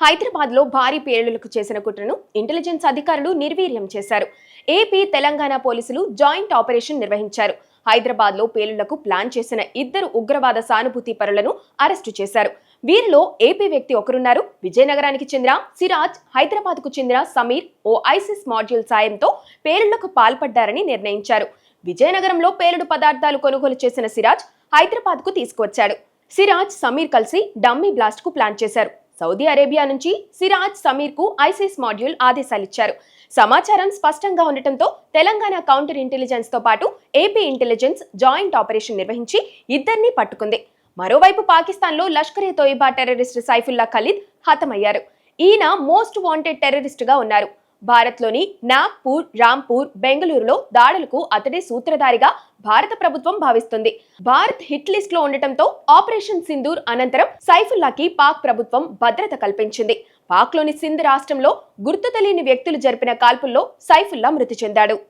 హైదరాబాద్ లో భారీ పేలుళ్లకు చేసిన కుట్రను ఇంటెలిజెన్స్ అధికారులు నిర్వీర్యం చేశారు. ఏపీ, తెలంగాణ పోలీసులు జాయింట్ ఆపరేషన్ నిర్వహించారు. హైదరాబాద్ లో పేలుళ్లకు ప్లాన్ చేసిన ఇద్దరు ఉగ్రవాద సానుభూతి పరులను అరెస్టు చేశారు. వీరిలో ఏపీ వ్యక్తి ఒకరున్నారు. విజయనగరానికి చెందిన సిరాజ్, హైదరాబాద్ కు చెందిన సమీర్ ఓ ఐసిస్ మాడ్యూల్ సాయంతో పేలుళ్లకు పాల్పడ్డారని నిర్ణయించారు. విజయనగరంలో పేలుడు పదార్థాలు కొనుగోలు చేసిన సిరాజ్ హైదరాబాద్ కు తీసుకువచ్చాడు. సిరాజ్, సమీర్ కలిసి డమ్మీ బ్లాస్ట్ కు ప్లాన్ చేశారు. సౌదీ అరేబియా నుంచి సిరాజ్, సమీర్ కు ఐసిస్ మాడ్యూల్ ఆదేశాలిచ్చారు. సమాచారం స్పష్టంగా ఉండటంతో తెలంగాణ కౌంటర్ ఇంటెలిజెన్స్ తో పాటు ఏపీ ఇంటెలిజెన్స్ జాయింట్ ఆపరేషన్ నిర్వహించి ఇద్దరిని పట్టుకుంది. మరోవైపు పాకిస్తాన్ లో లష్కర్-ఏ తోయిబా టెర్రరిస్ట్ సైఫుల్లా ఖలీద్ హతమయ్యారు. ఈయన మోస్ట్ వాంటెడ్ టెర్రరిస్ట్ గా ఉన్నారు. భారత్ లోని నాగ్పూర్, రాంపూర్, బెంగళూరులో దాడులకు అతడే సూత్రధారిగా భారత ప్రభుత్వం భావిస్తుంది. భారత్ హిట్ లిస్ట్ లో ఉండటంతో ఆపరేషన్ సింధూర్ అనంతరం సైఫుల్లాకి పాక్ ప్రభుత్వం భద్రత కల్పించింది. పాక్ లోని సింధ్ రాష్ట్రంలో గుర్తు తెలియని వ్యక్తులు జరిపిన కాల్పుల్లో సైఫుల్లా మృతి చెందాడు.